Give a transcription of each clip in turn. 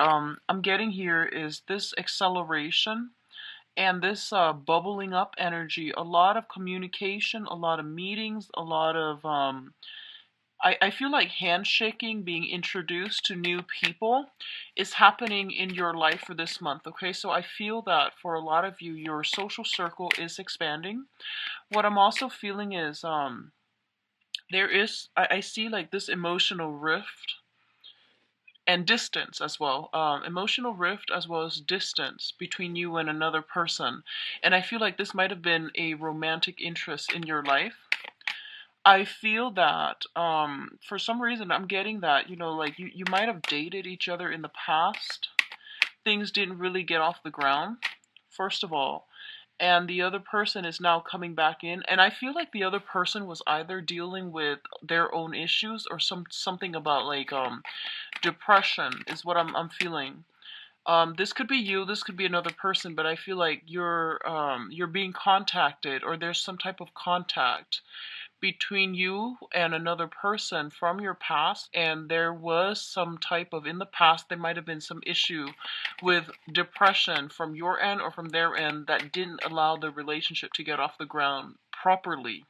I'm getting here is this acceleration and this bubbling up energy, a lot of communication, a lot of meetings, a lot of I feel like handshaking, being introduced to new people is happening in your life for this month. Okay, so I feel that for a lot of you, your social circle is expanding. What I'm also feeling is I see like this emotional rift and distance as well, emotional rift as well as distance between you and another person. And I feel like this might have been a romantic interest in your life. I feel that for some reason I'm getting that, like you might have dated each other in the past. Things didn't really get off the ground, first of all. And the other person is now coming back in. And I feel like the other person was either dealing with their own issues or something about like depression is what I'm feeling. This could be you, this could be another person, but I feel like you're being contacted, or there's some type of contact between you and another person from your past, and there was some type of, in the past there might have been some issue with depression from your end or from their end that didn't allow the relationship to get off the ground properly.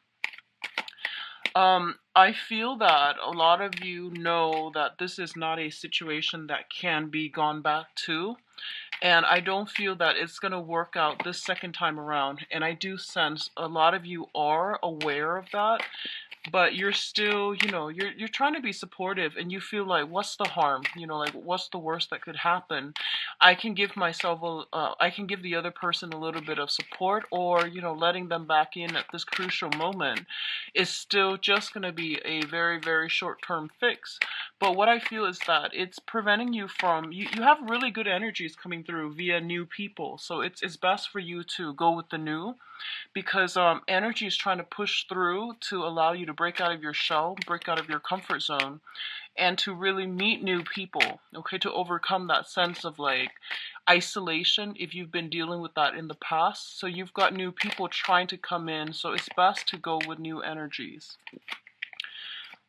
I feel that a lot of you know that this is not a situation that can be gone back to. And I don't feel that it's going to work out this second time around. And I do sense a lot of you are aware of that, but you're still, you're trying to be supportive, and you feel like, what's the harm? Like, what's the worst that could happen? I can give I can give the other person a little bit of support, or letting them back in at this crucial moment is still just going to be a very, very short-term fix. But what I feel is that it's preventing you from, you have really good energies coming through via new people, so it's best for you to go with the new, because energy is trying to push through to allow you to break out of your shell, break out of your comfort zone, and to really meet new people, okay, to overcome that sense of like isolation if you've been dealing with that in the past. So you've got new people trying to come in, so it's best to go with new energies.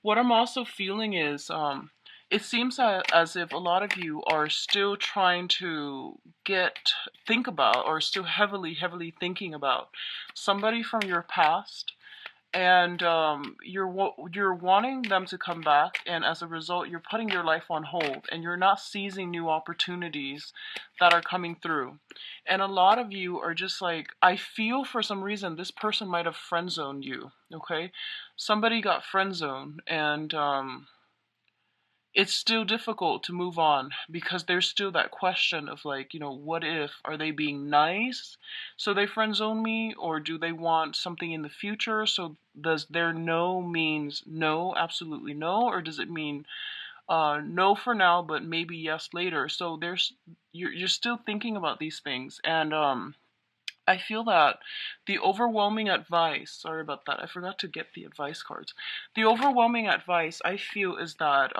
What I'm also feeling is it seems as if a lot of you are still trying to think about, or still heavily thinking about somebody from your past, and you're wanting them to come back, and as a result you're putting your life on hold, and you're not seizing new opportunities that are coming through. And a lot of you are just like, I feel for some reason this person might have friend zoned you. Okay, somebody got friend zoned, and it's still difficult to move on, because there's still that question of like, what if, are they being nice so they friend zone me, or do they want something in the future? So does their no means no, absolutely no, or does it mean no for now but maybe yes later? So you're still thinking about these things, and I feel that the overwhelming advice, sorry about that, I forgot to get the advice cards. The overwhelming advice I feel is that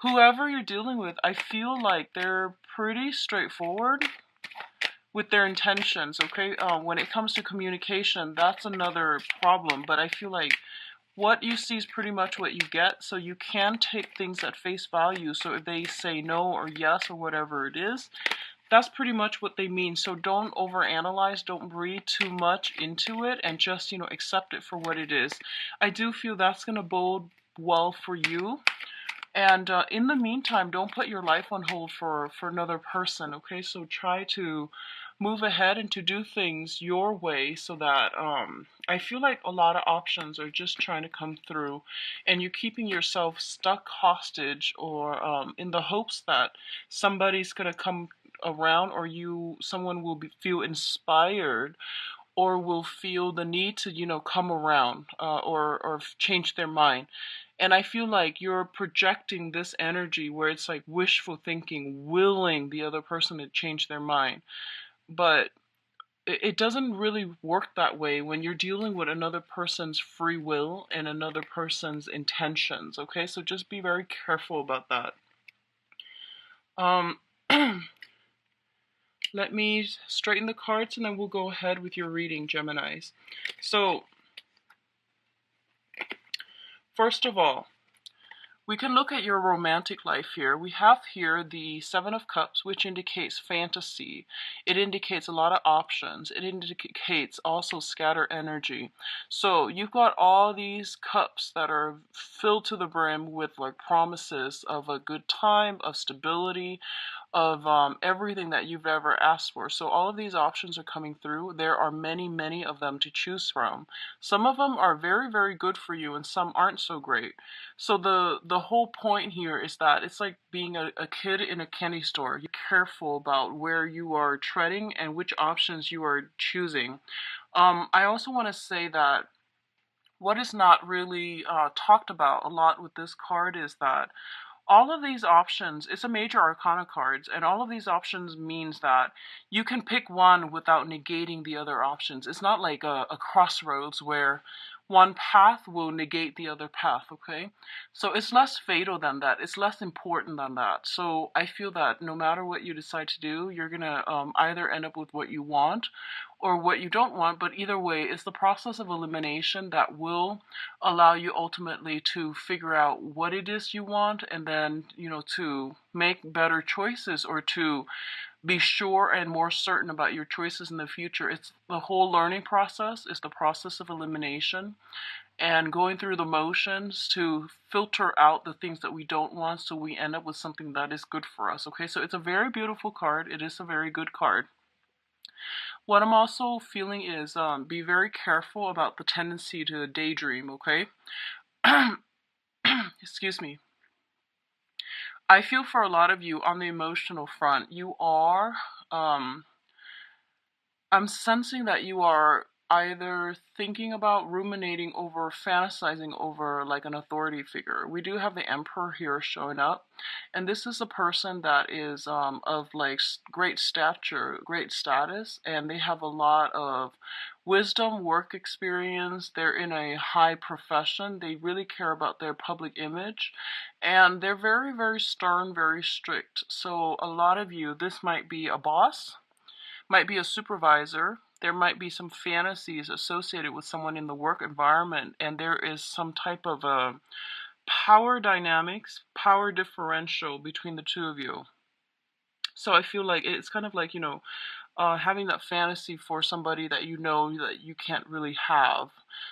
whoever you're dealing with, I feel like they're pretty straightforward with their intentions, okay? When it comes to communication, that's another problem, but I feel like what you see is pretty much what you get, so you can take things at face value. So if they say no or yes or whatever it is, that's pretty much what they mean. So don't overanalyze, don't read too much into it, and just, accept it for what it is. I do feel that's going to bode well for you. And in the meantime, don't put your life on hold for another person, okay? So try to move ahead and to do things your way, so that I feel like a lot of options are just trying to come through, and you're keeping yourself stuck hostage, or in the hopes that somebody's going to come around, or someone will feel inspired, or will feel the need to, come around, or change their mind. And I feel like you're projecting this energy where it's like wishful thinking, willing the other person to change their mind. But it doesn't really work that way when you're dealing with another person's free will and another person's intentions, okay? So just be very careful about that. Um, Let me straighten the cards, and then we'll go ahead with your reading, Geminis. So, first of all, We can look at your romantic life here. We have here the Seven of Cups, which indicates fantasy. It indicates a lot of options. It indicates also scatter energy. So you've got all these cups that are filled to the brim with like promises of a good time, of stability, of everything that you've ever asked for. So all of these options are coming through. There are many, many of them to choose from. Some of them are very, very good for you, and some aren't so great. So the whole point here is that it's like being a kid in a candy store. You're careful about where you are treading and which options you are choosing. I also want to say that what is not really talked about a lot with this card is that all of these options, it's a major arcana cards, and all of these options means that you can pick one without negating the other options. It's not like a crossroads where one path will negate the other path, okay? So it's less fatal than that. It's less important than that. So I feel that no matter what you decide to do, you're gonna either end up with what you want or what you don't want, but either way, it's the process of elimination that will allow you ultimately to figure out what it is you want, and then, to make better choices or to be sure and more certain about your choices in the future. It's the whole learning process, is the process of elimination and going through the motions to filter out the things that we don't want, so we end up with something that is good for us. Okay, so it's a very beautiful card. It is a very good card. What I'm also feeling is be very careful about the tendency to daydream, okay? Excuse me. I feel for a lot of you on the emotional front, you are, I'm sensing that you are either thinking about, ruminating over, fantasizing over like an authority figure. We do have the Emperor here showing up, and this is a person that is of like great stature, great status, and they have a lot of wisdom, work experience. They're in a high profession. They really care about their public image, and they're very, very stern, very strict. So a lot of you, this might be a boss, might be a supervisor. There might be some fantasies associated with someone in the work environment, and there is some type of a power dynamics, power differential between the two of you. So I feel like it's kind of like, having that fantasy for somebody that you know that you can't really have.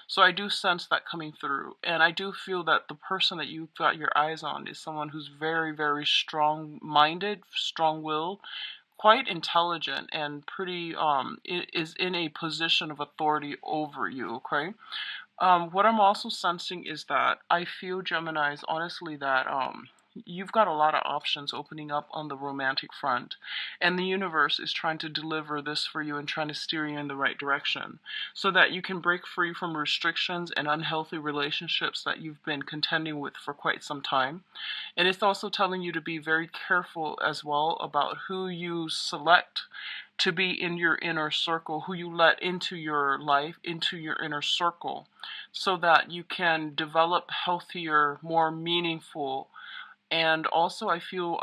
So I do sense that coming through. And I do feel that the person that you've got your eyes on is someone who's very, very strong-minded, strong-willed, quite intelligent, and pretty is in a position of authority over you, okay? What I'm also sensing is that I feel, Geminis, honestly, that you've got a lot of options opening up on the romantic front, and the universe is trying to deliver this for you and trying to steer you in the right direction so that you can break free from restrictions and unhealthy relationships that you've been contending with for quite some time. And it's also telling you to be very careful as well about who you select to be in your inner circle, who you let into your life, into your inner circle, so that you can develop healthier, more meaningful, and also I feel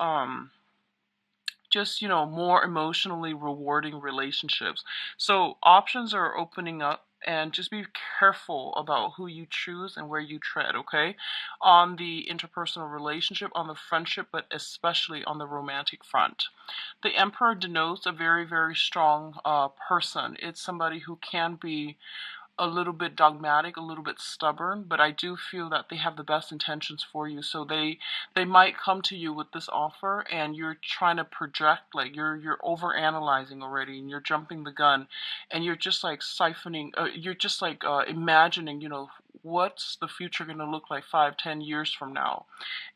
just, more emotionally rewarding relationships. So options are opening up, and just be careful about who you choose and where you tread, okay? On the interpersonal relationship, on the friendship, but especially on the romantic front. The Emperor denotes a very, very strong person. It's somebody who can be a little bit dogmatic, a little bit stubborn, but I do feel that they have the best intentions for you. So they might come to you with this offer, and you're trying to project, like you're over analyzing already, and you're jumping the gun, and you're just like siphoning, you're just like imagining, what's the future going to look like 5, 10 years from now.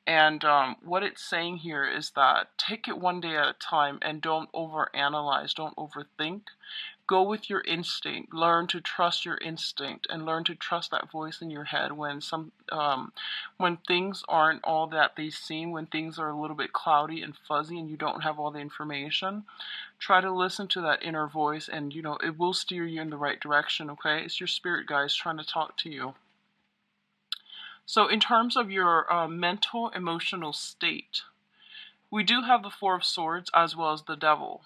And what it's saying here is that take it one day at a time and don't overanalyze, don't overthink. Go with your instinct. Learn to trust your instinct and learn to trust that voice in your head when things aren't all that they seem, when things are a little bit cloudy and fuzzy and you don't have all the information. Try to listen to that inner voice, and it will steer you in the right direction. Okay, it's your spirit guides trying to talk to you. So in terms of your mental, emotional state, we do have the Four of Swords as well as the Devil.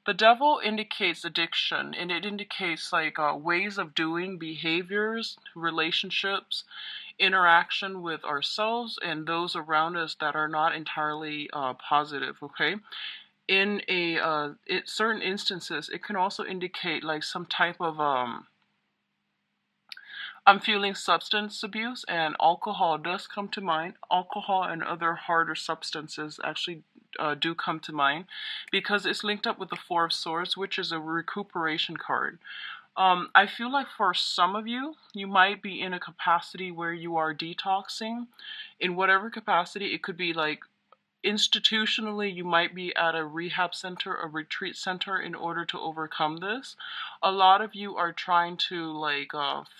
The Devil indicates addiction, and it indicates like ways of doing, behaviors, relationships. interaction with ourselves and those around us that are not entirely positive, okay? In certain instances, it can also indicate like some type of I'm feeling substance abuse, and alcohol does come to mind. Alcohol and other harder substances actually do come to mind because it's linked up with the Four of Swords, which is a recuperation card. I feel like for some of you, you might be in a capacity where you are detoxing. In whatever capacity, it could be like institutionally, you might be at a rehab center, a retreat center, in order to overcome this. A lot of you are trying to like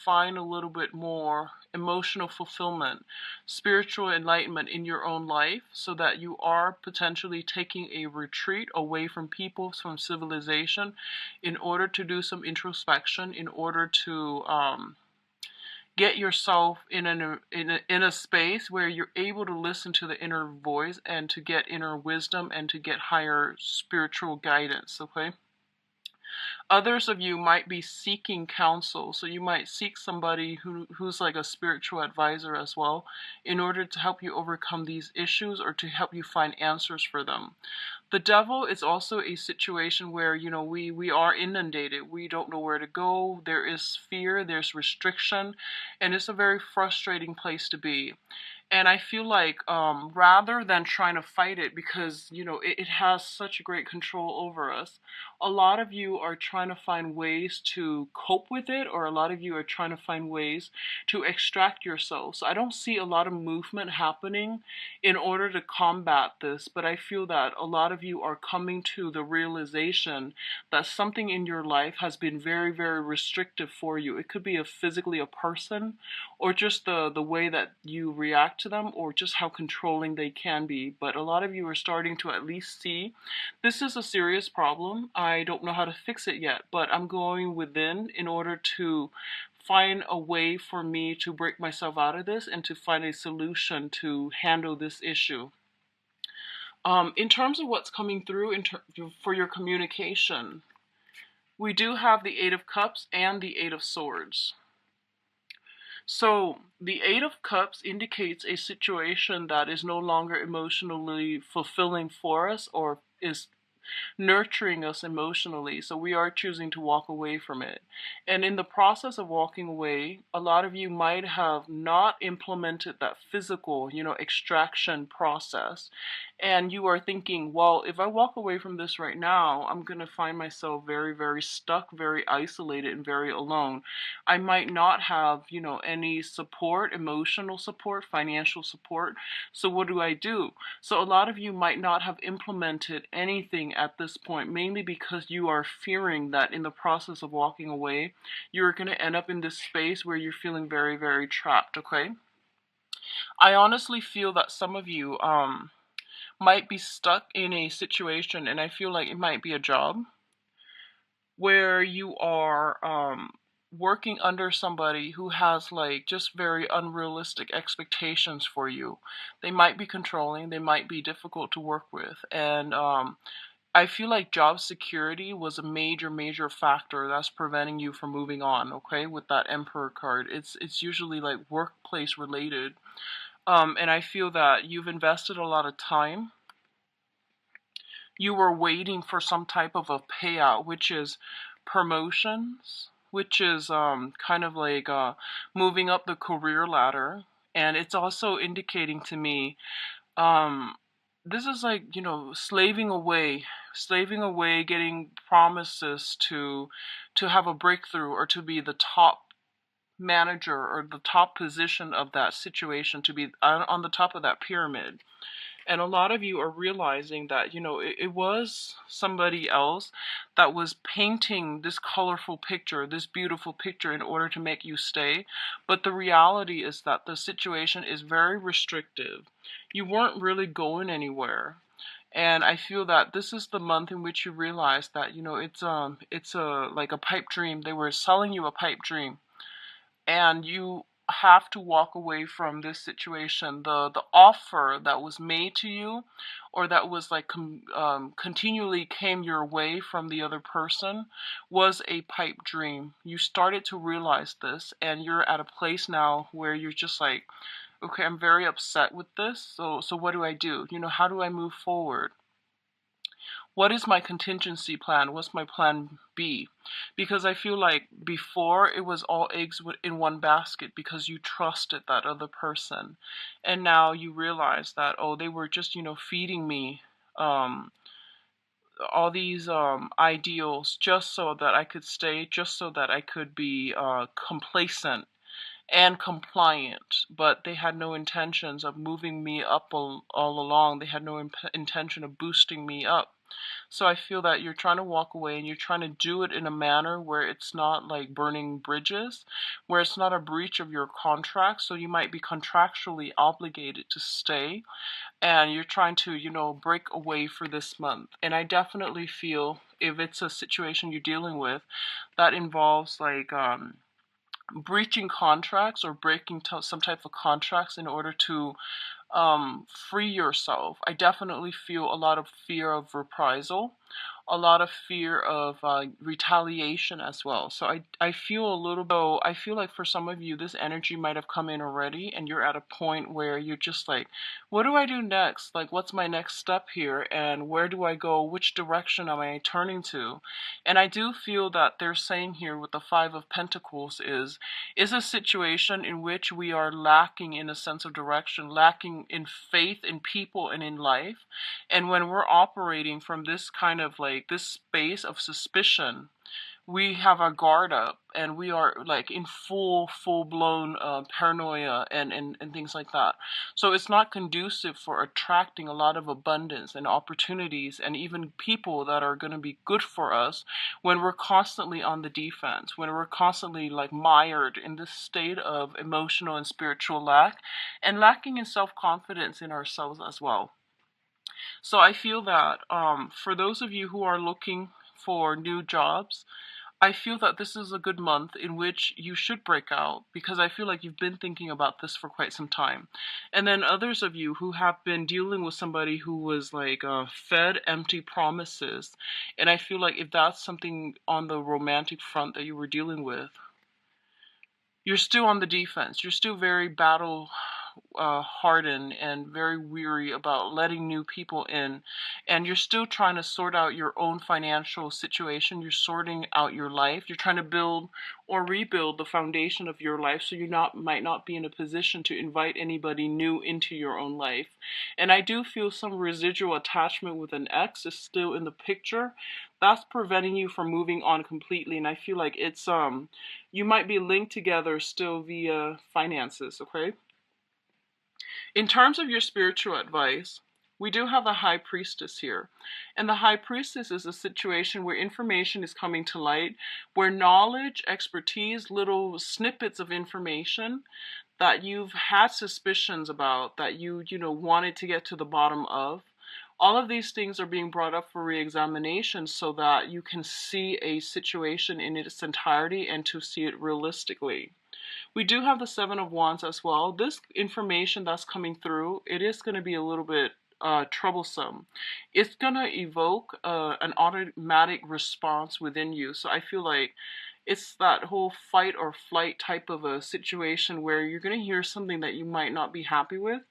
find a little bit more emotional fulfillment, spiritual enlightenment in your own life, so that you are potentially taking a retreat away from people, from civilization, in order to do some introspection, in order to get yourself in a space where you're able to listen to the inner voice and to get inner wisdom and to get higher spiritual guidance, okay? Others of you might be seeking counsel, so you might seek somebody who's like a spiritual advisor as well, in order to help you overcome these issues or to help you find answers for them. The devil is also a situation where, you know, we are inundated. We don't know where to go. There is fear, there's restriction, and it's a very frustrating place to be. And I feel like rather than trying to fight it, because you know it has such great control over us, a lot of you are trying to find ways to cope with it, or a lot of you are trying to find ways to extract yourselves. I don't see a lot of movement happening in order to combat this, but I feel that a lot of you are coming to the realization that something in your life has been very, very restrictive for you. It could be physically a person, or just the way that you react to them, or just how controlling they can be. But a lot of you are starting to at least see this is a serious problem. I don't know how to fix it yet, but I'm going within in order to find a way for me to break myself out of this and to find a solution to handle this issue. In terms of what's coming through for your communication, we do have the Eight of Cups and the Eight of Swords. So the Eight of Cups indicates a situation that is no longer emotionally fulfilling for us, or is nurturing us emotionally, so we are choosing to walk away from it. And in the process of walking away, a lot of you might have not implemented that physical, you know, extraction process. And you are thinking, well, if I walk away from this right now, I'm going to find myself very, very stuck, very isolated, and very alone. I might not have, you know, any support, emotional support, financial support. So what do I do? So a lot of you might not have implemented anything at this point, mainly because you are fearing that in the process of walking away, you're going to end up in this space where you're feeling very, very trapped, okay? I honestly feel that some of you might be stuck in a situation, and I feel like it might be a job, where you are working under somebody who has like just very unrealistic expectations for you. They might be controlling, they might be difficult to work with, and I feel like job security was a major, major factor that's preventing you from moving on, okay, with that Emperor card. It's usually like workplace related. And I feel that you've invested a lot of time. You were waiting for some type of a payout, which is promotions, which is kind of like moving up the career ladder. And it's also indicating to me um, this is like, you know, slaving away, getting promises to have a breakthrough, or to be the top manager or the top position of that situation, to be on the top of that pyramid. And a lot of you are realizing that, you know, it was somebody else that was painting this colorful picture, this beautiful picture, in order to make you stay. But the reality is that the situation is very restrictive. You weren't really going anywhere. And I feel that this is the month in which you realize that, you know, it's a like a pipe dream. They were selling you a pipe dream, and have to walk away from this situation. The offer that was made to you, or that was like continually came your way from the other person, was a pipe dream. You started to realize this, and you're at a place now where you're just like, okay, I'm very upset with this. So what do I do? How do I move forward? What is my contingency plan? What's my plan B? Because I feel like before it was all eggs in one basket because you trusted that other person. And now you realize that, oh, they were just, feeding me um, all these ideals just so that I could stay, just so that I could be complacent and compliant, but they had no intentions of moving me up all along. They had no intention of boosting me up. So I feel that you're trying to walk away, and you're trying to do it in a manner where it's not like burning bridges, where it's not a breach of your contract. So you might be contractually obligated to stay, and you're trying to, break away for this month. And I definitely feel if it's a situation you're dealing with that involves like breaching contracts or breaking some type of contracts in order to free yourself. I definitely feel a lot of fear of reprisal, a lot of fear of retaliation as well. So I feel a little bit, I feel like for some of you, this energy might have come in already, and you're at a point where you're just like, what do I do next? Like, what's my next step here? And where do I go? Which direction am I turning to? And I do feel that they're saying here with the Five of Pentacles is a situation in which we are lacking in a sense of direction, lacking in faith in people and in life. And when we're operating from this kind of like this space of suspicion, we have our guard up, and we are like in full blown paranoia and things like that. So it's not conducive for attracting a lot of abundance and opportunities and even people that are going to be good for us when we're constantly on the defense, when we're constantly like mired in this state of emotional and spiritual lack, and lacking in self-confidence in ourselves as well. So I feel that for those of you who are looking for new jobs, I feel that this is a good month in which you should break out, because I feel like you've been thinking about this for quite some time. And then others of you who have been dealing with somebody who was like fed empty promises, and I feel like if that's something on the romantic front that you were dealing with, you're still on the defense. You're still very battle hardened and very weary about letting new people in, and you're still trying to sort out your own financial situation. You're sorting out your life. You're trying to build or rebuild the foundation of your life, so you might not be in a position to invite anybody new into your own life. And I do feel some residual attachment with an ex is still in the picture. That's preventing you from moving on completely, and I feel like it's you might be linked together still via finances, okay? In terms of your spiritual advice, we do have the High Priestess here. And the High Priestess is a situation where information is coming to light, where knowledge, expertise, little snippets of information that you've had suspicions about, that you wanted to get to the bottom of. All of these things are being brought up for re-examination so that you can see a situation in its entirety and to see it realistically. We do have the Seven of Wands as well. This information that's coming through, it is going to be a little bit troublesome. It's going to evoke an automatic response within you. So I feel like it's that whole fight or flight type of a situation where you're going to hear something that you might not be happy with,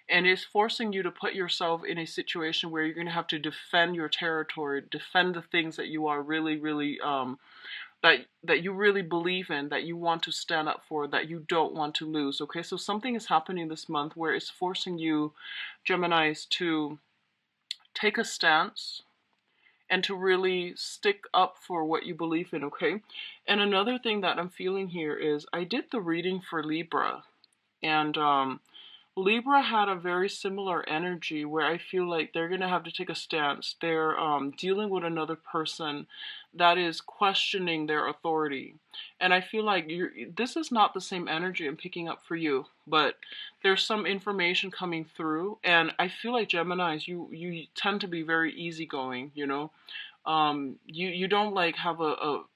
and it's forcing you to put yourself in a situation where you're going to have to defend your territory, defend the things that you are really that you really believe in, that you want to stand up for, that you don't want to lose. Okay, so something is happening this month where it's forcing you, Geminis, to take a stance and to really stick up for what you believe in. Okay, and another thing that I'm feeling here is I did the reading for Libra, and Libra had a very similar energy where I feel like they're going to have to take a stance. They're dealing with another person that is questioning their authority. And I feel like this is not the same energy I'm picking up for you, but there's some information coming through. And I feel like Geminis, you tend to be very easygoing, you don't like have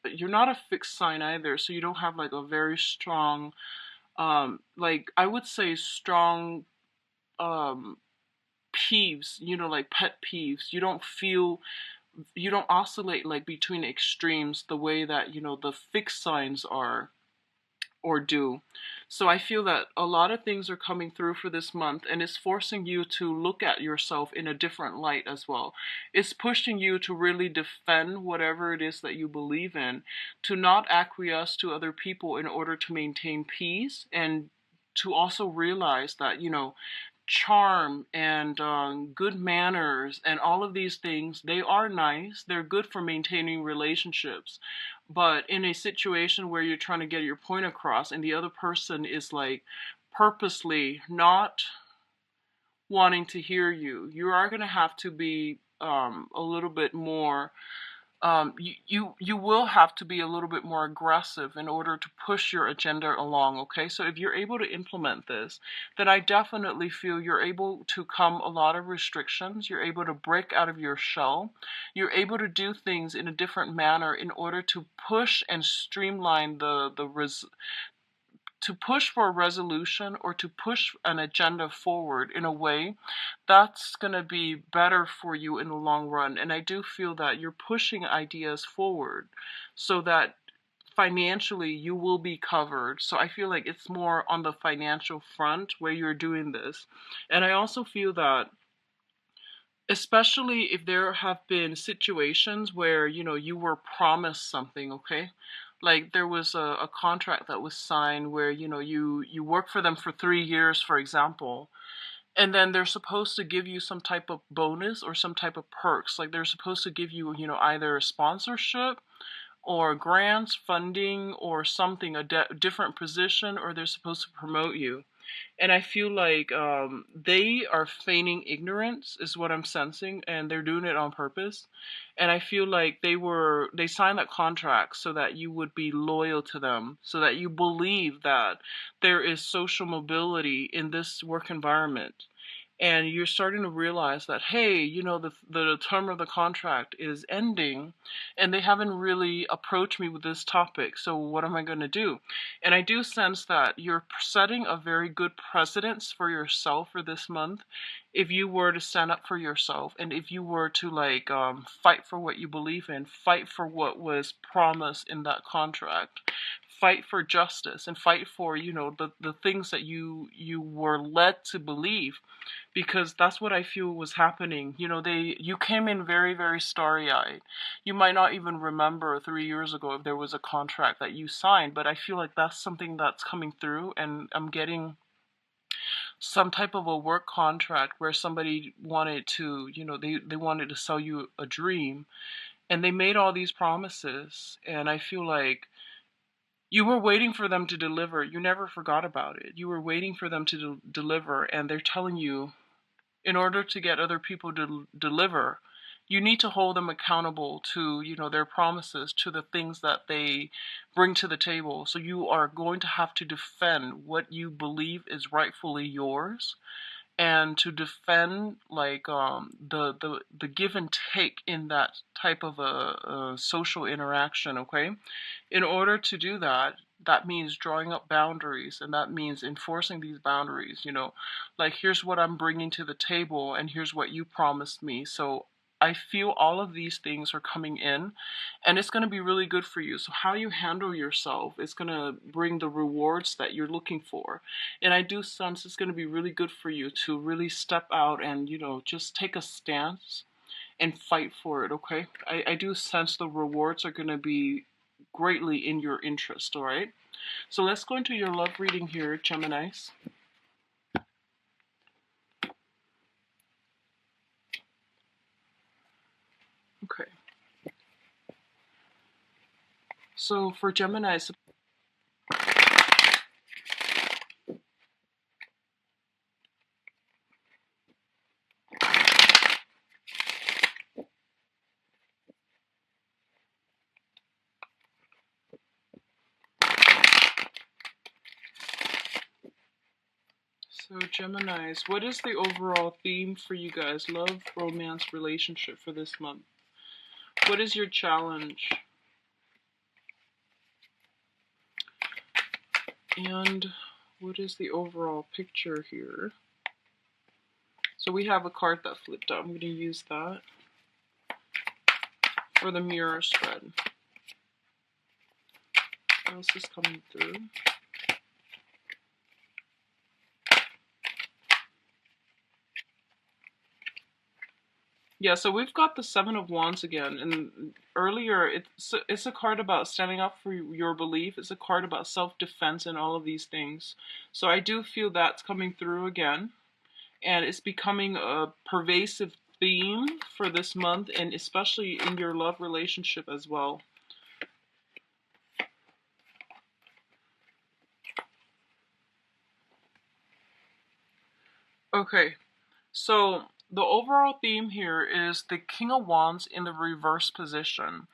you're not a fixed sign either, so you don't have like a very strong like I would say strong um peeves, like pet peeves. You don't oscillate like between extremes the way that, the fixed signs are or do. So I feel that a lot of things are coming through for this month, and it's forcing you to look at yourself in a different light as well. It's pushing you to really defend whatever it is that you believe in, to not acquiesce to other people in order to maintain peace, and to also realize that, charm and good manners and all of these things, they are nice, they're good for maintaining relationships, but in a situation where you're trying to get your point across and the other person is like purposely not wanting to hear you, you are going to have to be a little bit more you will have to be a little bit more aggressive in order to push your agenda along, okay? So if you're able to implement this, then I definitely feel you're able to come a lot of restrictions. You're able to break out of your shell. You're able to do things in a different manner in order to push and streamline to push for a resolution or to push an agenda forward in a way that's going to be better for you in the long run. And I do feel that you're pushing ideas forward so that financially you will be covered. So I feel like it's more on the financial front where you're doing this. And I also feel that, especially if there have been situations where, you were promised something, okay? Like there was a contract that was signed where, you work for them for 3 years, for example, and then they're supposed to give you some type of bonus or some type of perks. Like they're supposed to give you, either a sponsorship or grants, funding, or something, a different position, or they're supposed to promote you. And I feel like they are feigning ignorance, is what I'm sensing, and they're doing it on purpose. And I feel like they signed that contract so that you would be loyal to them, so that you believe that there is social mobility in this work environment. And you're starting to realize that, hey, the term of the contract is ending, and they haven't really approached me with this topic, so what am I going to do? And I do sense that you're setting a very good precedence for yourself for this month if you were to stand up for yourself, and if you were to like fight for what you believe in, fight for what was promised in that contract, fight for justice, and fight for, the things that you were led to believe, because that's what I feel was happening. You came in very, very starry-eyed. You might not even remember 3 years ago if there was a contract that you signed, but I feel like that's something that's coming through, and I'm getting some type of a work contract where somebody wanted to, they wanted to sell you a dream, and they made all these promises, and I feel like you were waiting for them to deliver. You never forgot about it. You were waiting for them to deliver, and they're telling you, in order to get other people to deliver, you need to hold them accountable to, their promises, to the things that they bring to the table. So you are going to have to defend what you believe is rightfully yours, and to defend like the give and take in that type of a social interaction, okay? In order to do that, that means drawing up boundaries, and that means enforcing these boundaries, like, here's what I'm bringing to the table, and here's what you promised me. So I feel all of these things are coming in, and it's going to be really good for you. So how you handle yourself is going to bring the rewards that you're looking for. And I do sense it's going to be really good for you to really step out and, just take a stance and fight for it, okay? I do sense the rewards are going to be greatly in your interest, all right? So let's go into your love reading here, Geminis. Okay. So for Geminis, what is the overall theme for you guys? Love, romance, relationship for this month. What is your challenge? And what is the overall picture here? So we have a card that flipped out. I'm going to use that for the mirror spread. What else is coming through? Yeah, so we've got the Seven of Wands again, and earlier it's a card about standing up for your belief. It's a card about self-defense and all of these things. So I do feel that's coming through again, and it's becoming a pervasive theme for this month, and especially in your love relationship as well. Okay, so the overall theme here is the King of Wands in the reverse position.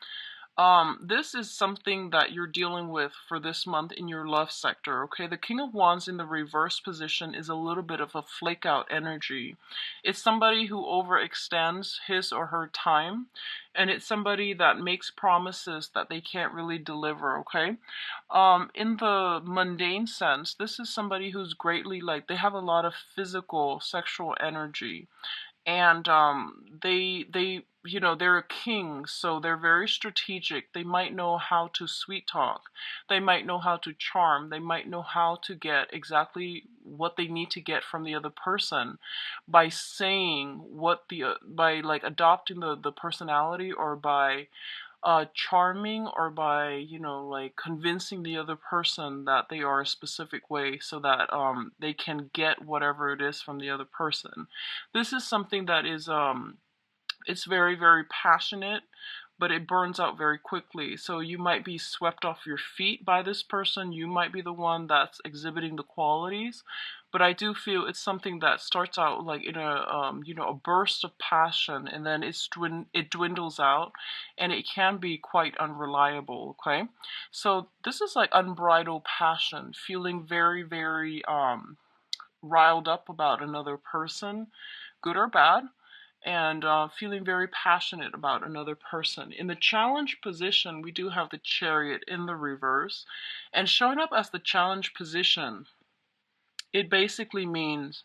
This is something that you're dealing with for this month in your love sector, okay? The King of Wands in the reverse position is a little bit of a flake out energy. It's somebody who overextends his or her time, and it's somebody that makes promises that they can't really deliver, okay? In the mundane sense, this is somebody who's greatly, like, they have a lot of physical, sexual energy, and they they're a king, so they're very strategic. They might know how to sweet talk, they might know how to charm, they might know how to get exactly what they need to get from the other person by saying what the by like adopting the personality, or by charming, or by like convincing the other person that they are a specific way, so that they can get whatever it is from the other person. This is something that is it's very, very passionate, but it burns out very quickly. So you might be swept off your feet by this person. You might be the one that's exhibiting the qualities, but I do feel it's something that starts out like in a a burst of passion, and then it dwindles out, and it can be quite unreliable. Okay, so this is like unbridled passion, feeling very, very riled up about another person, good or bad, and feeling very passionate about another person. In the challenge position, we do have the Chariot in the reverse, and showing up as the challenge position, it basically means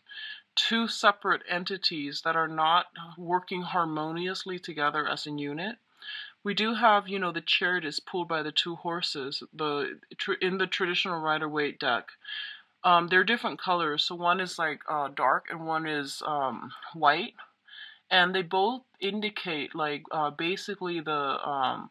two separate entities that are not working harmoniously together as a unit. We do have, the Chariot is pulled by the two horses. In the traditional Rider-Waite deck, they're different colors. So one is like dark, and one is white, and they both indicate like basically the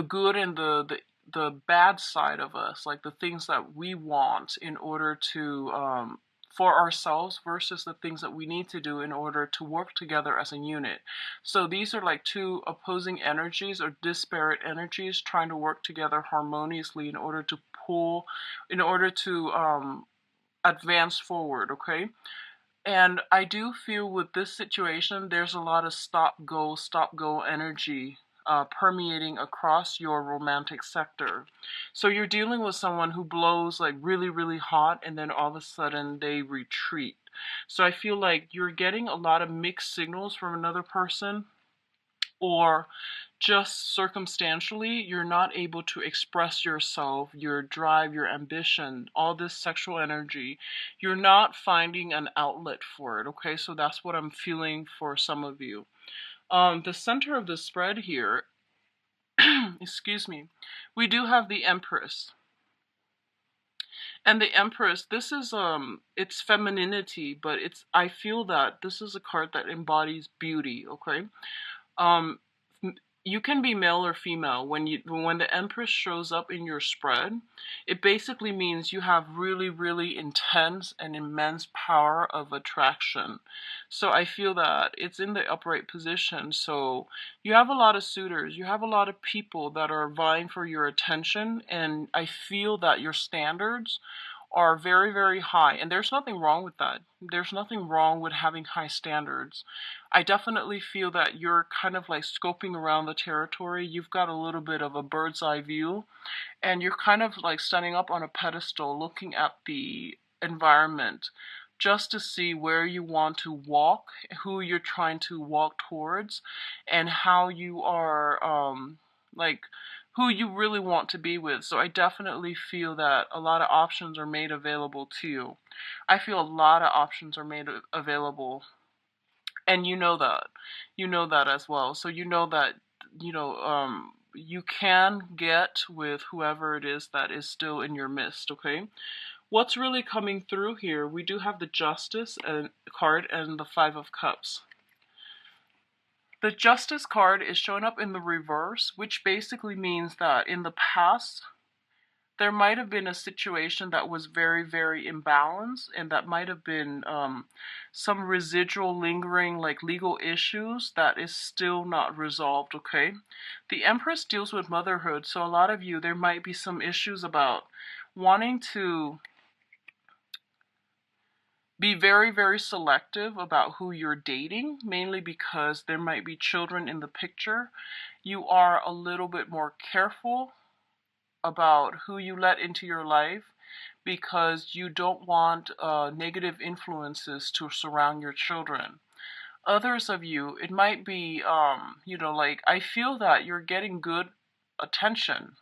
good and the bad side of us, like the things that we want in order to for ourselves, versus the things that we need to do in order to work together as a unit. So these are like two opposing energies, or disparate energies, trying to work together harmoniously in order to advance forward. Okay, and I do feel with this situation, there's a lot of stop go energy permeating across your romantic sector. So you're dealing with someone who blows like really, really hot, and then all of a sudden they retreat. So I feel like you're getting a lot of mixed signals from another person, or just circumstantially, you're not able to express yourself, your drive, your ambition, all this sexual energy. You're not finding an outlet for it, okay? So that's what I'm feeling for some of you. The center of the spread here, excuse me, we do have the Empress. And the Empress, this is it's femininity, but I feel that this is a card that embodies beauty, okay? Um, you can be male or female. When the Empress shows up in your spread, it basically means you have really, really intense and immense power of attraction. So I feel that it's in the upright position. So you have a lot of suitors. You have a lot of people that are vying for your attention, and I feel that your standards are very, very high. And there's nothing wrong with that. There's nothing wrong with having high standards. I definitely feel that you're kind of like scoping around the territory. You've got a little bit of a bird's eye view, and you're kind of like standing up on a pedestal looking at the environment, just to see where you want to walk, who you're trying to walk towards, and how you are like who you really want to be with. So I definitely feel that a lot of options are made available to you. I feel a lot of options are made available, and you know that. You know that as well. So you know that, you can get with whoever it is that is still in your midst, okay? What's really coming through here, we do have the Justice and card and the Five of Cups. The Justice card is showing up in the reverse, which basically means that in the past, there might have been a situation that was very, very imbalanced, and that might have been some residual lingering, like legal issues that is still not resolved, okay? The Empress deals with motherhood, so a lot of you, there might be some issues about wanting to be very, very selective about who you're dating, mainly because there might be children in the picture. You are a little bit more careful about who you let into your life because you don't want negative influences to surround your children. Others of you, it might be, like, I feel that you're getting good attention.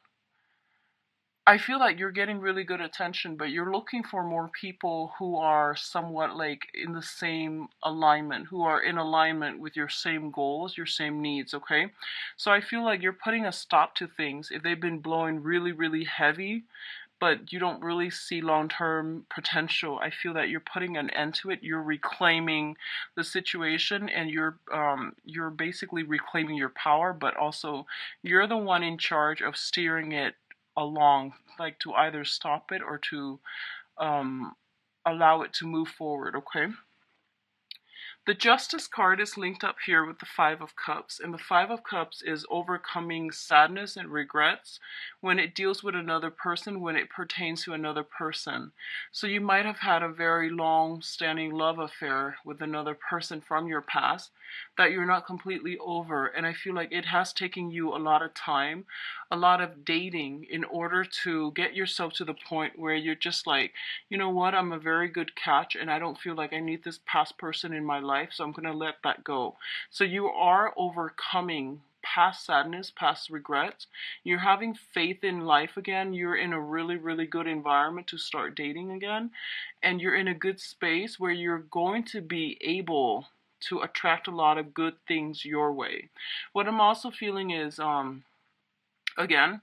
I feel like you're getting really good attention, but you're looking for more people who are somewhat like in the same alignment, who are in alignment with your same goals, your same needs, okay? So I feel like you're putting a stop to things if they've been blowing really, really heavy, but you don't really see long-term potential. I feel that you're putting an end to it. You're reclaiming the situation, and you're basically reclaiming your power, but also you're the one in charge of steering it along, like to either stop it or to um, allow it to move forward, okay? The Justice card is linked up here with the Five of Cups, and the Five of Cups is overcoming sadness and regrets when it deals with another person, when it pertains to another person. So you might have had a very long-standing love affair with another person from your past that you're not completely over, and I feel like it has taken you a lot of time, a lot of dating in order to get yourself to the point where you're just like, you know what, I'm a very good catch and I don't feel like I need this past person in my life, so I'm going to let that go. So you are overcoming past sadness, past regrets. You're having faith in life again. You're in a really, really good environment to start dating again. And you're in a good space where you're going to be able to attract a lot of good things your way. What I'm also feeling is, again,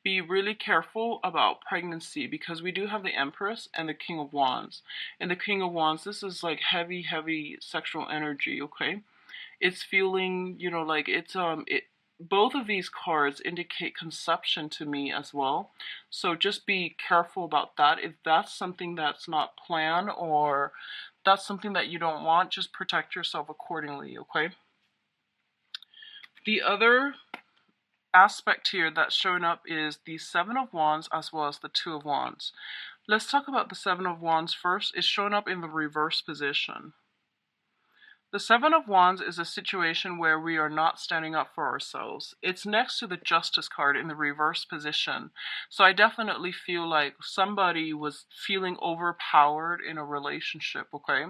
be really careful about pregnancy, because we do have the Empress and the King of Wands. And the King of Wands, this is like heavy, heavy sexual energy, okay? It's feeling, like both of these cards indicate conception to me as well. So just be careful about that. If that's something that's not planned, or that's something that you don't want, just protect yourself accordingly, okay? The other aspect here that's showing up is the Seven of Wands as well as the Two of Wands. Let's talk about the Seven of Wands first. It's showing up in the reverse position. The Seven of Wands is a situation where we are not standing up for ourselves. It's next to the Justice card in the reverse position. So I definitely feel like somebody was feeling overpowered in a relationship, okay?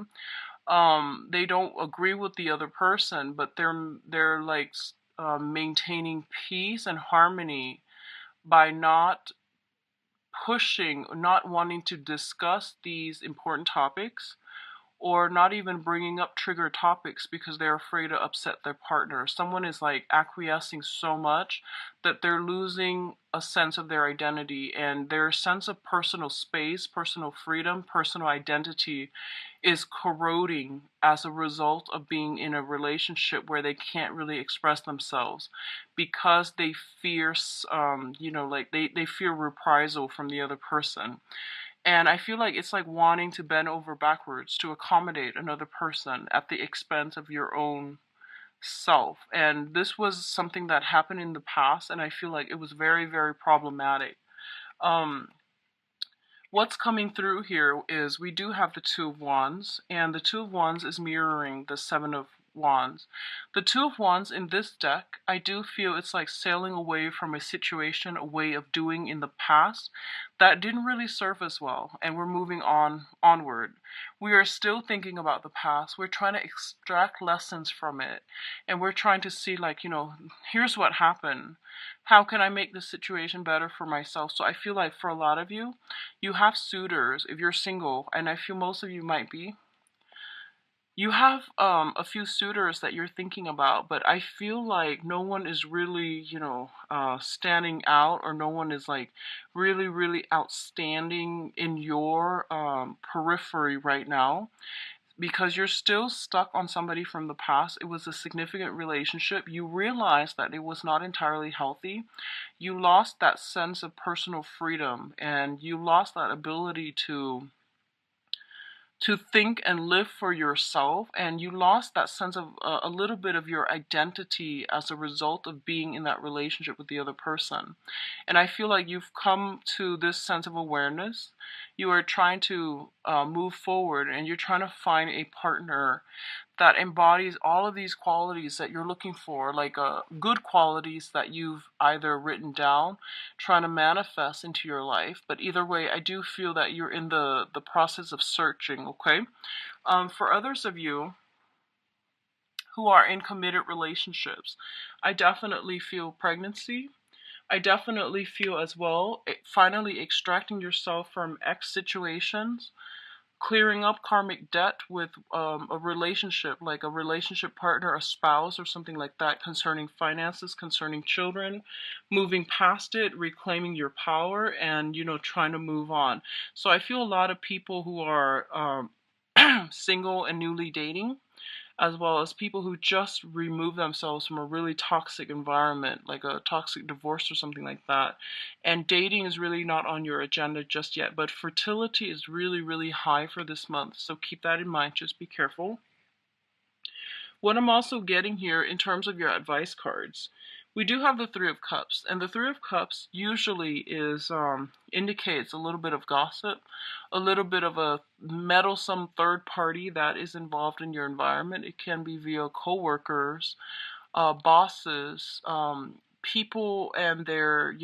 They don't agree with the other person, but they're like maintaining peace and harmony by not pushing, not wanting to discuss these important topics, or not even bringing up trigger topics because they're afraid to upset their partner. Someone is like acquiescing so much that they're losing a sense of their identity, and their sense of personal space, personal freedom, personal identity is corroding as a result of being in a relationship where they can't really express themselves because they fear, they fear reprisal from the other person. And I feel like it's like wanting to bend over backwards to accommodate another person at the expense of your own self. And this was something that happened in the past, and I feel like it was very, very problematic. Um, what's coming through here is we do have the Two of Wands, and the Two of Wands is mirroring the Seven of Wands. The Two of Wands in this deck, I do feel it's like sailing away from a situation, a way of doing in the past that didn't really serve us well, and we're moving onward. We are still thinking about the past. We're trying to extract lessons from it, and we're trying to see, like, here's what happened. How can I make this situation better for myself? So I feel like for a lot of you, you have suitors if you're single, and I feel most of you might be. You have a few suitors that you're thinking about, but I feel like no one is really, standing out, or no one is like really, really outstanding in your periphery right now, because you're still stuck on somebody from the past. It was a significant relationship. You realize that it was not entirely healthy. You lost that sense of personal freedom, and you lost that ability to think and live for yourself, and you lost that sense of a little bit of your identity as a result of being in that relationship with the other person. And I feel like you've come to this sense of awareness. You are trying to move forward, and you're trying to find a partner that embodies all of these qualities that you're looking for, like good qualities that you've either written down, trying to manifest into your life. But either way, I do feel that you're in the process of searching, okay? For others of you who are in committed relationships, I definitely feel pregnancy. I definitely feel as well finally extracting yourself from ex situations, clearing up karmic debt with a relationship, like a relationship partner, a spouse, or something like that, concerning finances, concerning children, moving past it, reclaiming your power, and trying to move on. So I feel a lot of people who are single and newly dating, as well as people who just remove themselves from a really toxic environment, like a toxic divorce or something like that. And dating is really not on your agenda just yet, but fertility is really, really high for this month. So keep that in mind. Just be careful. What I'm also getting here in terms of your advice cards, we do have the Three of Cups, and the Three of Cups usually is indicates a little bit of gossip, a little bit of a meddlesome third party that is involved in your environment. It can be via coworkers, bosses, people and their,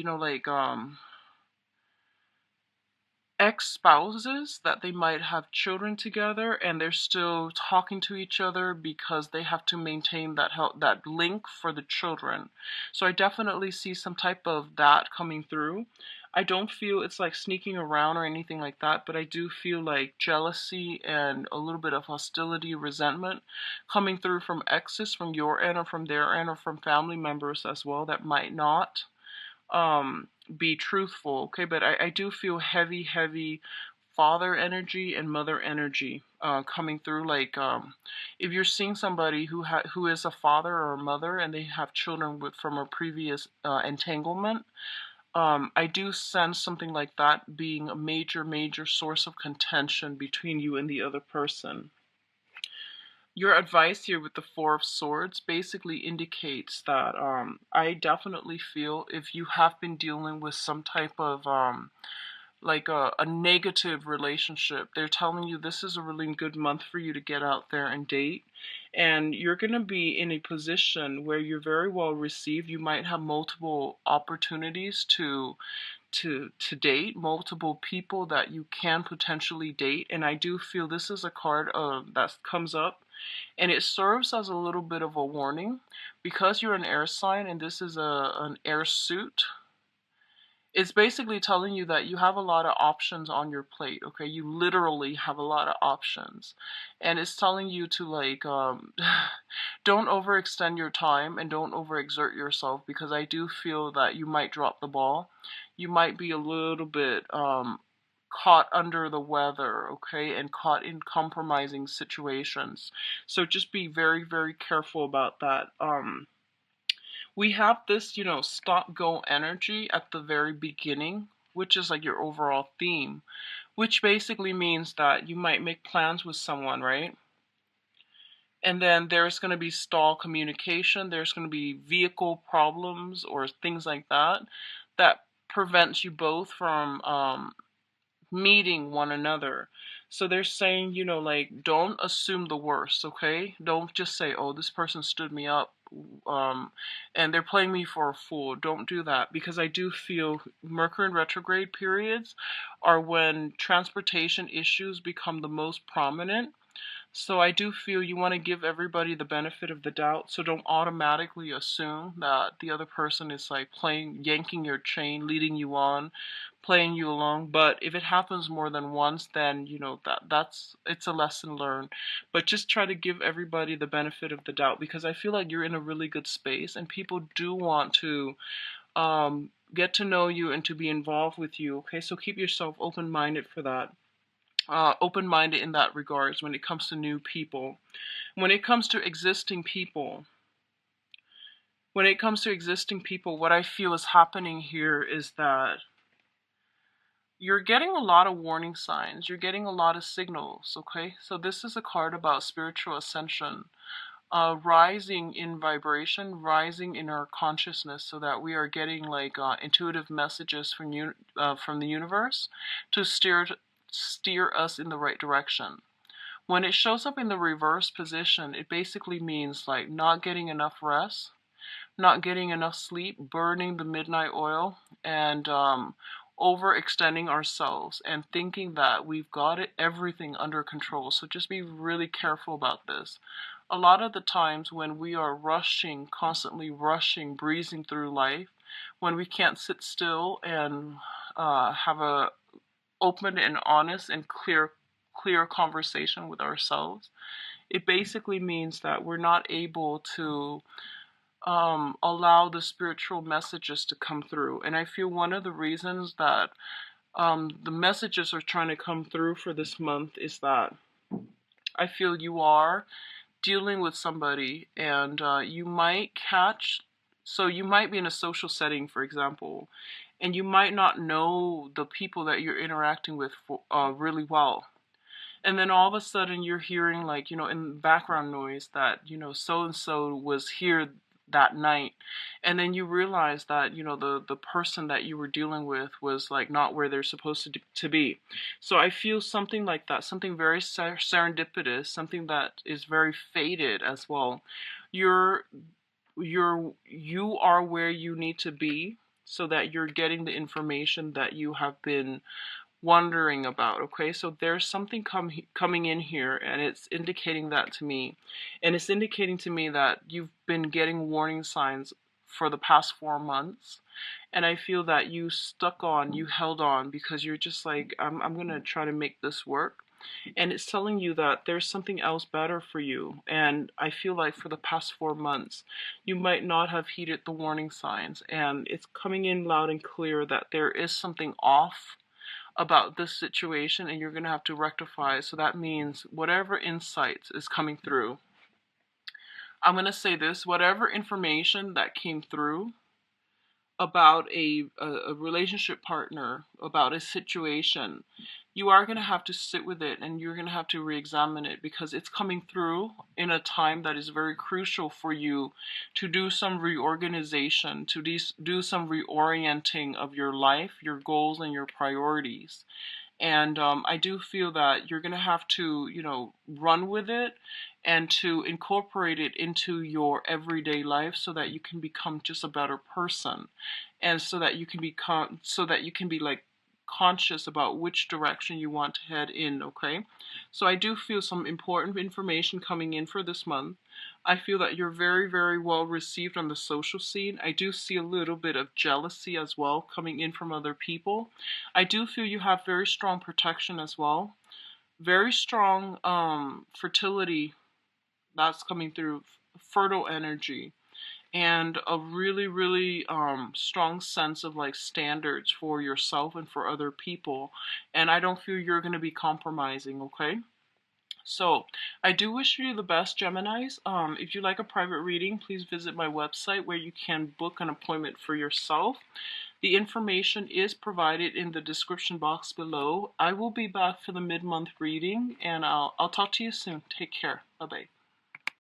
ex-spouses that they might have children together, and they're still talking to each other because they have to maintain that link for the children. So I definitely see some type of that coming through. I don't feel it's like sneaking around or anything like that, but I do feel like jealousy and a little bit of hostility, resentment coming through from exes, from your end or from their end, or from family members as well that might not be truthful, okay? But I do feel heavy father energy and mother energy coming through. Like if you're seeing somebody who is a father or a mother, and they have children from a previous entanglement, I do sense something like that being a major source of contention between you and the other person. Your advice here with the Four of Swords basically indicates that I definitely feel if you have been dealing with some type of like a negative relationship, they're telling you this is a really good month for you to get out there and date. And you're going to be in a position where you're very well received. You might have multiple opportunities to date, multiple people that you can potentially date. And I do feel this is a card that comes up, and it serves as a little bit of a warning, because you're an air sign and this is an air suit. It's basically telling you that you have a lot of options on your plate, okay? You literally have a lot of options. And it's telling you to, like, don't overextend your time and don't overexert yourself, because I do feel that you might drop the ball. You might be a little bit caught under the weather, okay, and caught in compromising situations. So just be very careful about that. We have this, stop go energy at the very beginning, which is like your overall theme, which basically means that you might make plans with someone, right? And then there's going to be stall communication, there's going to be vehicle problems or things like that that prevents you both from meeting one another. So they're saying, like, don't assume the worst, okay? Don't just say, oh, this person stood me up, and they're playing me for a fool. Don't do that, because I do feel Mercury in retrograde periods are when transportation issues become the most prominent. So I do feel you want to give everybody the benefit of the doubt. So don't automatically assume that the other person is like yanking your chain, leading you on, playing you along. But if it happens more than once, then it's a lesson learned. But just try to give everybody the benefit of the doubt, because I feel like you're in a really good space and people do want to get to know you and to be involved with you. Okay, so keep yourself open-minded for that. Open-minded in that regards when it comes to new people. When it comes to existing people, what I feel is happening here is that you're getting a lot of warning signs. You're getting a lot of signals, okay? So this is a card about spiritual ascension, rising in vibration, rising in our consciousness, so that we are getting like intuitive messages from the universe to steer us in the right direction. When it shows up in the reverse position, it basically means like not getting enough rest, not getting enough sleep, burning the midnight oil, and overextending ourselves and thinking that we've got everything under control. So just be really careful about this. A lot of the times when we are rushing, constantly rushing, breezing through life, when we can't sit still and have a open and honest and clear conversation with ourselves, it basically means that we're not able to allow the spiritual messages to come through. And I feel one of the reasons that the messages are trying to come through for this month is that I feel you are dealing with somebody, and you might you might be in a social setting, for example, and you might not know the people that you're interacting with really well. And then all of a sudden you're hearing, like, in background noise that, so and so was here that night. And then you realize that, the person that you were dealing with was like not where they're supposed to be. So I feel something like that, something very serendipitous, something that is very fated as well. You're you are where you need to be, so that you're getting the information that you have been wondering about. Okay, so there's something coming in here, and it's indicating that to me, and it's indicating to me that you've been getting warning signs for the past 4 months, and I feel that you held on, because you're just like, I'm gonna try to make this work. And it's telling you that there's something else better for you. And I feel like for the past 4 months, you might not have heeded the warning signs. And it's coming in loud and clear that there is something off about this situation, and you're going to have to rectify. So that means whatever insights is coming through, I'm going to say this, whatever information that came through about a relationship partner, about a situation, you are going to have to sit with it, and you're going to have to re-examine it, because it's coming through in a time that is very crucial for you to do some reorganization, to do some reorienting of your life, your goals, and your priorities. And I do feel that you're going to have to, run with it and to incorporate it into your everyday life, so that you can become just a better person, and so that you can be like conscious about which direction you want to head in. Okay, so I do feel some important information coming in for this month. I feel that you're very, very well received on the social scene. I do see a little bit of jealousy as well coming in from other people. I do feel you have very strong protection as well. Very strong fertility that's coming through, fertile energy, and a really, really strong sense of like standards for yourself and for other people. And I don't feel you're going to be compromising, okay? So I do wish you the best, Geminis. If you like a private reading, please visit my website where you can book an appointment for yourself. The information is provided in the description box below. I will be back for the mid-month reading, and I'll talk to you soon. Take care. Bye-bye.